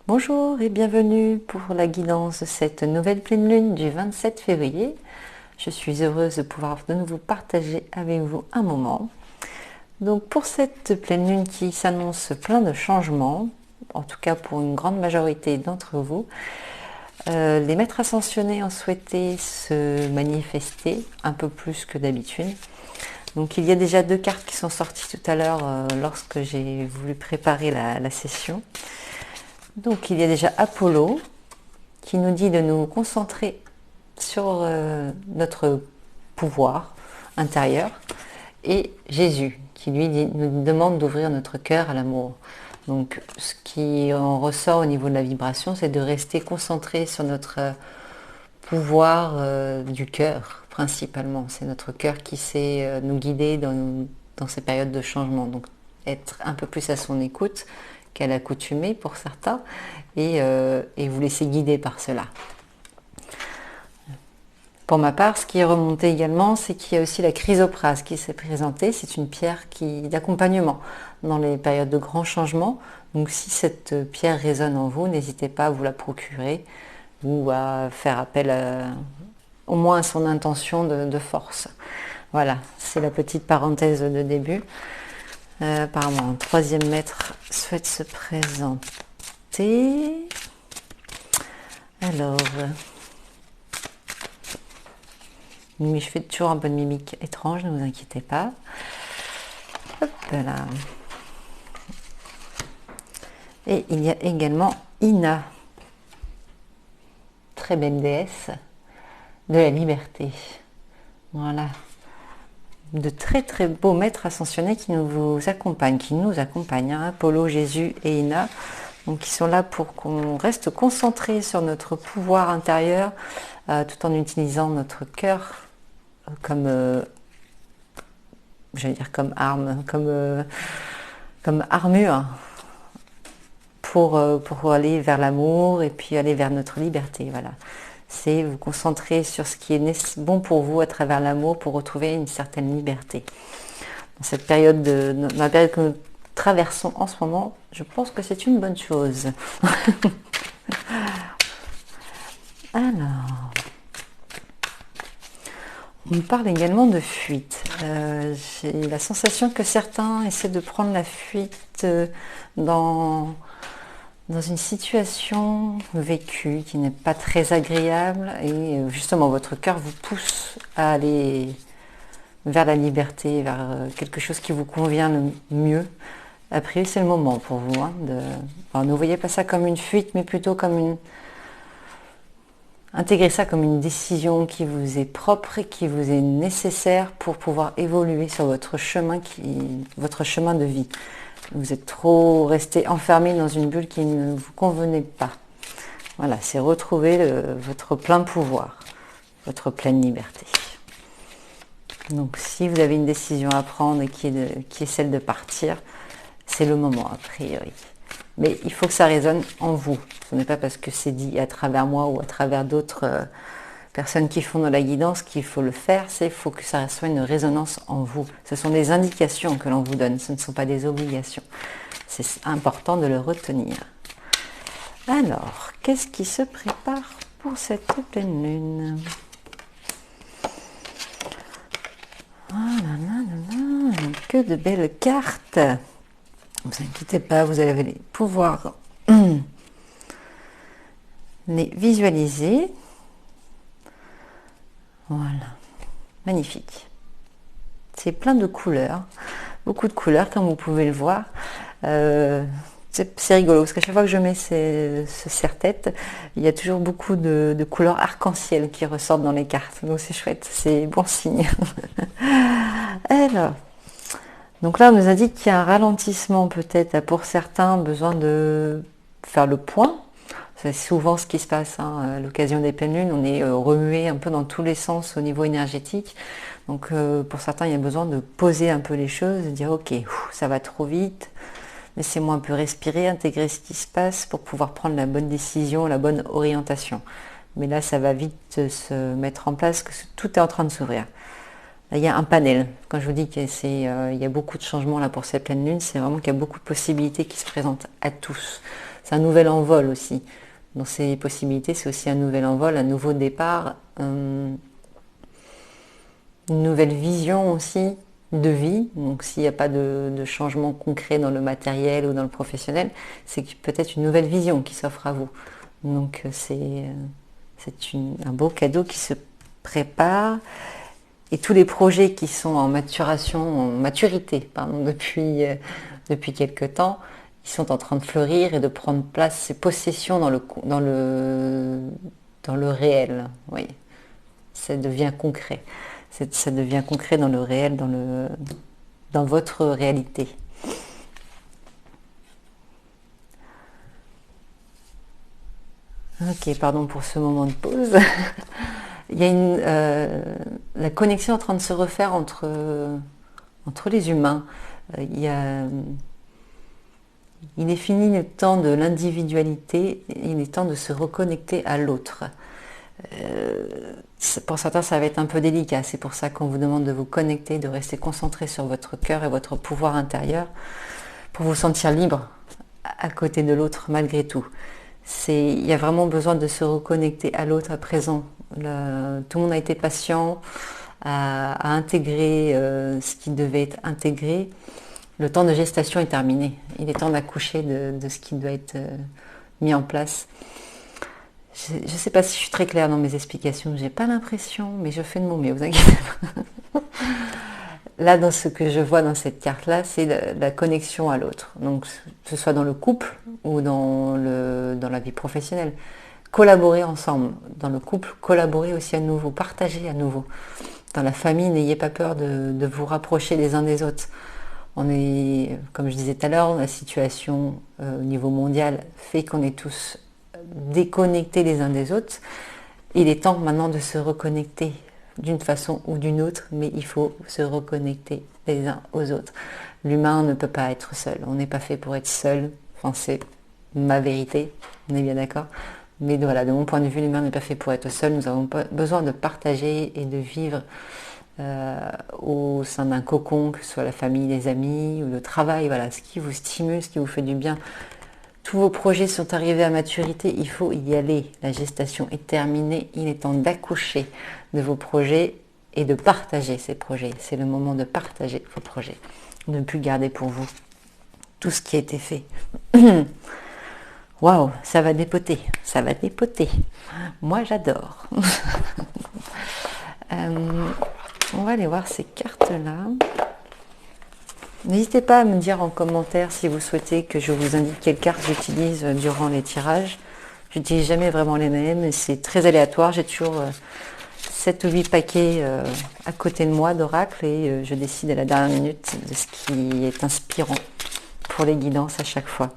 Bonjour et bienvenue pour la guidance de cette nouvelle pleine lune du 27 février. Je suis heureuse de pouvoir de nouveau partager avec vous un moment. Donc pour cette pleine lune qui s'annonce plein de changements, en tout cas pour une grande majorité d'entre vous, les maîtres ascensionnés ont souhaité se manifester un peu plus que d'habitude. Donc il y a déjà deux cartes qui sont sorties tout à l'heure lorsque j'ai voulu préparer la session. Donc il y a déjà Apollo qui nous dit de nous concentrer sur notre pouvoir intérieur et Jésus qui lui nous demande d'ouvrir notre cœur à l'amour. Donc ce qui en ressort au niveau de la vibration, c'est de rester concentré sur notre pouvoir du cœur principalement. C'est notre cœur qui sait nous guider dans ces périodes de changement. Donc être un peu plus à son écoute qu'à l'accoutumée pour certains et vous laisser guider par cela. Pour ma part, ce qui est remonté également, c'est qu'il y a aussi la chrysoprase qui s'est présentée. C'est une pierre d'accompagnement dans les périodes de grands changements. Donc si cette pierre résonne en vous, n'hésitez pas à vous la procurer ou à faire appel au moins à son intention de force. Voilà, c'est la petite parenthèse de début. Apparemment, un troisième maître souhaite se présenter. Alors, je fais toujours un peu de mimique étrange, ne vous inquiétez pas. Hop là. Et il y a également Ina, très belle déesse de la liberté. Voilà. De très très beaux maîtres ascensionnés qui nous accompagnent, Apollo, Jésus et Ina. Donc ils sont là pour qu'on reste concentré sur notre pouvoir intérieur tout en utilisant notre cœur comme comme arme, comme armure pour aller vers l'amour et puis aller vers notre liberté. Voilà. C'est vous concentrer sur ce qui est bon pour vous à travers l'amour pour retrouver une certaine liberté. Dans cette période, dans la période que nous traversons en ce moment, je pense que c'est une bonne chose. Alors, on parle également de fuite. J'ai la sensation que certains essaient de prendre la fuite dans une situation vécue qui n'est pas très agréable et justement votre cœur vous pousse à aller vers la liberté, vers quelque chose qui vous convient le mieux. A priori c'est le moment pour vous. Ne voyez pas ça comme une fuite mais plutôt comme intégrez ça comme une décision qui vous est propre et qui vous est nécessaire pour pouvoir évoluer sur votre chemin de vie. Vous êtes trop resté enfermé dans une bulle qui ne vous convenait pas. Voilà, c'est retrouver votre plein pouvoir, votre pleine liberté. Donc si vous avez une décision à prendre et qui est celle de partir, c'est le moment a priori. Mais il faut que ça résonne en vous. Ce n'est pas parce que c'est dit à travers moi ou à travers d'autres personnes qui font de la guidance qu'il faut le faire, il faut que ça soit une résonance en vous. Ce sont des indications que l'on vous donne, ce ne sont pas des obligations. C'est important de le retenir. Alors, qu'est-ce qui se prépare pour cette pleine lune? Que de belles cartes! Ne vous inquiétez pas, vous allez pouvoir les visualiser. Voilà, magnifique. C'est plein de couleurs, beaucoup de couleurs comme vous pouvez le voir. C'est rigolo parce qu'à chaque fois que je mets ce serre-tête, il y a toujours beaucoup de couleurs arc-en-ciel qui ressortent dans les cartes. Donc c'est chouette, c'est bon signe. Alors, donc là on nous indique qu'il y a un ralentissement peut-être pour certains, besoin de faire le point. C'est souvent ce qui se passe à l'occasion des pleines lunes, on est remué un peu dans tous les sens au niveau énergétique. Donc pour certains, il y a besoin de poser un peu les choses, de dire ok, ça va trop vite, laissez-moi un peu respirer, intégrer ce qui se passe pour pouvoir prendre la bonne décision, la bonne orientation. Mais là, ça va vite se mettre en place, que tout est en train de s'ouvrir. Là, il y a un panel. Quand je vous dis qu'il y a beaucoup de changements là pour cette pleine lune, c'est vraiment qu'il y a beaucoup de possibilités qui se présentent à tous. c'est un nouvel envol aussi. Dans ces possibilités, c'est aussi un nouvel envol, un nouveau départ, une nouvelle vision aussi de vie. Donc s'il n'y a pas de changement concret dans le matériel ou dans le professionnel, c'est peut-être une nouvelle vision qui s'offre à vous. Donc c'est un beau cadeau qui se prépare. Et tous les projets qui sont en maturité, pardon, depuis quelque temps, ils sont en train de fleurir et de prendre place, ces possessions dans le réel. Oui, ça devient concret. Ça devient concret dans le réel, dans votre réalité. Ok, pardon pour ce moment de pause. Il y a la connexion en train de se refaire entre les humains. Il est fini le temps de l'individualité, il est temps de se reconnecter à l'autre. Pour certains, ça va être un peu délicat. C'est pour ça qu'on vous demande de vous connecter, de rester concentré sur votre cœur et votre pouvoir intérieur pour vous sentir libre à côté de l'autre malgré tout. Il y a vraiment besoin de se reconnecter à l'autre à présent. Tout le monde a été patient à intégrer ce qui devait être intégré. Le temps de gestation est terminé. Il est temps d'accoucher de ce qui doit être mis en place. Je ne sais pas si je suis très claire dans mes explications. J'ai pas l'impression, mais je fais de mon mieux, vous inquiétez pas. Là, dans ce que je vois dans cette carte-là, c'est la connexion à l'autre. Donc, que ce soit dans le couple ou dans la vie professionnelle. Collaborer ensemble. Dans le couple, collaborer aussi à nouveau, partager à nouveau. Dans la famille, n'ayez pas peur de vous rapprocher les uns des autres. On est, comme je disais tout à l'heure, la situation au niveau mondial fait qu'on est tous déconnectés les uns des autres. Il est temps maintenant de se reconnecter d'une façon ou d'une autre, mais il faut se reconnecter les uns aux autres. L'humain ne peut pas être seul. On n'est pas fait pour être seul. Enfin, c'est ma vérité. On est bien d'accord. Mais voilà, de mon point de vue, l'humain n'est pas fait pour être seul. Nous avons besoin de partager et de vivre au sein d'un cocon, que ce soit la famille, les amis ou le travail. Voilà, ce qui vous stimule, ce qui vous fait du bien. Tous vos projets sont arrivés à maturité, il faut y aller. La gestation est terminée, il est temps d'accoucher de vos projets et de partager ces projets. C'est le moment de partager vos projets, de ne plus garder pour vous tout ce qui a été fait. Waouh, ça va dépoter, ça va dépoter. Moi, j'adore. On va aller voir ces cartes-là. N'hésitez pas à me dire en commentaire si vous souhaitez que je vous indique quelles cartes j'utilise durant les tirages. Je n'utilise jamais vraiment les mêmes, c'est très aléatoire. J'ai toujours 7 ou 8 paquets à côté de moi d'oracle et je décide à la dernière minute de ce qui est inspirant pour les guidances à chaque fois.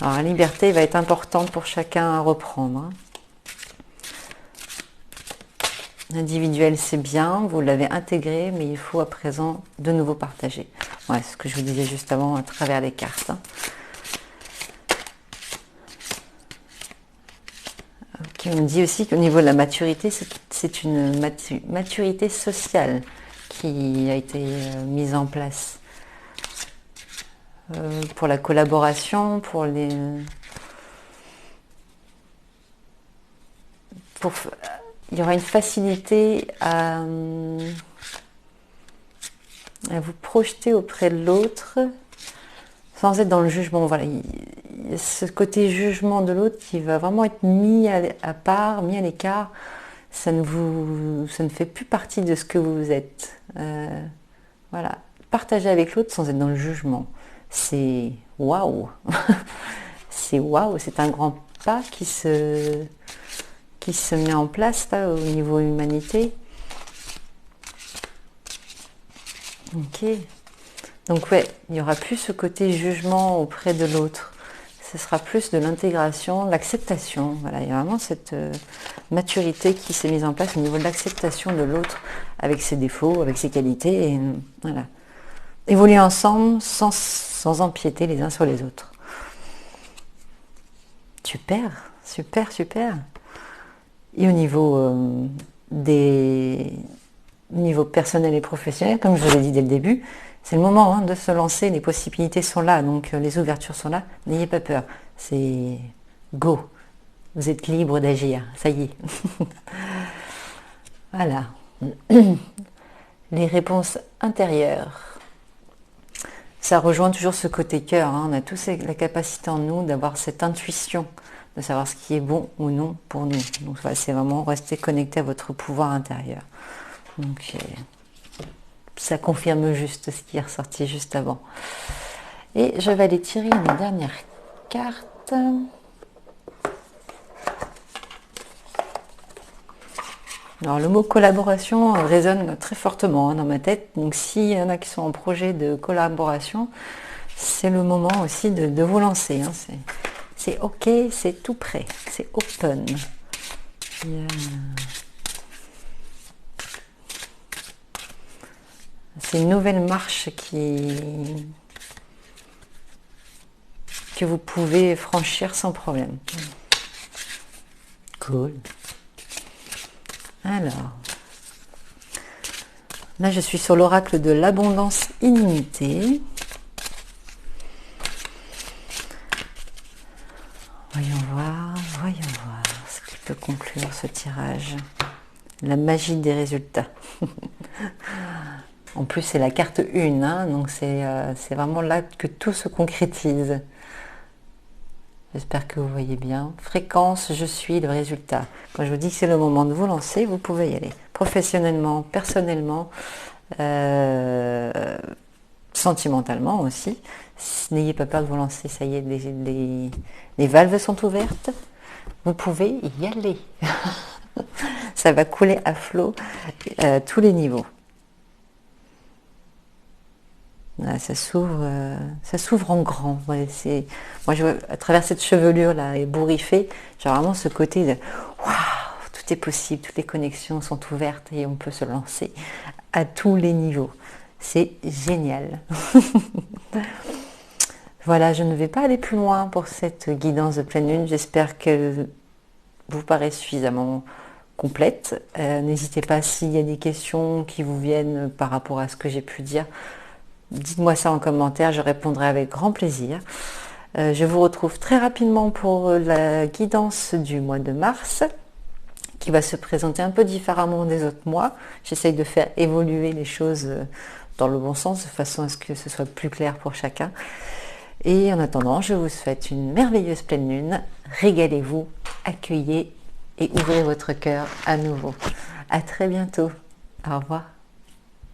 Alors la liberté va être importante pour chacun à reprendre. Hein. L'individuel, c'est bien, vous l'avez intégré, mais il faut à présent de nouveau partager. Ouais, ce que je vous disais juste avant à travers les cartes. Hein. Okay, on me dit aussi qu'au niveau de la maturité, c'est une maturité sociale qui a été mise en place. Pour la collaboration, il y aura une facilité à vous projeter auprès de l'autre sans être dans le jugement. Voilà, il y a ce côté jugement de l'autre qui va vraiment être mis à part, mis à l'écart. Ça ne fait plus partie de ce que vous êtes. Voilà, partager avec l'autre sans être dans le jugement. C'est waouh. C'est waouh, c'est un grand pas qui se met en place là au niveau humanité. Ok. Donc ouais, il n'y aura plus ce côté jugement auprès de l'autre. Ce sera plus de l'intégration, l'acceptation. Voilà, il y a vraiment cette maturité qui s'est mise en place au niveau de l'acceptation de l'autre avec ses défauts, avec ses qualités. Et, voilà. Évoluer ensemble sans empiéter les uns sur les autres. Super, super, super. Et au niveau personnel et professionnel, comme je vous l'ai dit dès le début, c'est le moment de se lancer, les possibilités sont là, donc les ouvertures sont là, n'ayez pas peur, c'est go, vous êtes libre d'agir, ça y est. Voilà, les réponses intérieures, ça rejoint toujours ce côté cœur, on a tous la capacité en nous d'avoir cette intuition, de savoir ce qui est bon ou non pour nous, donc voilà, c'est vraiment rester connecté à votre pouvoir intérieur. Donc ça confirme juste ce qui est ressorti juste avant. Et je vais aller tirer une dernière carte. Alors le mot collaboration résonne très fortement dans ma tête. Donc s'il y en a qui sont en projet de collaboration, c'est le moment aussi de vous lancer. C'est ok, c'est tout prêt, c'est open. C'est une nouvelle marche que vous pouvez franchir sans problème. Cool. Alors, là je suis sur l'oracle de l'abondance illimitée. Voyons voir ce qui peut conclure ce tirage. La magie des résultats. En plus, c'est la carte 1, donc c'est vraiment là que tout se concrétise. J'espère que vous voyez bien. Fréquence, je suis le résultat. Quand je vous dis que c'est le moment de vous lancer, vous pouvez y aller. Professionnellement, personnellement, sentimentalement aussi. N'ayez pas peur de vous lancer, ça y est, les valves sont ouvertes. Vous pouvez y aller. Ça va couler à flot tous les niveaux. Là, ça s'ouvre en grand. Ouais, moi, je vois, à travers cette chevelure là ébouriffée, j'ai vraiment ce côté de waouh, tout est possible, toutes les connexions sont ouvertes et on peut se lancer à tous les niveaux. C'est génial. Voilà, je ne vais pas aller plus loin pour cette guidance de pleine lune. J'espère qu'elle vous paraît suffisamment complète. N'hésitez pas s'il y a des questions qui vous viennent par rapport à ce que j'ai pu dire. Dites-moi ça en commentaire, je répondrai avec grand plaisir. Je vous retrouve très rapidement pour la guidance du mois de mars, qui va se présenter un peu différemment des autres mois. J'essaye de faire évoluer les choses dans le bon sens, de façon à ce que ce soit plus clair pour chacun. Et en attendant, je vous souhaite une merveilleuse pleine lune. Régalez-vous, accueillez et ouvrez votre cœur à nouveau. À très bientôt. Au revoir.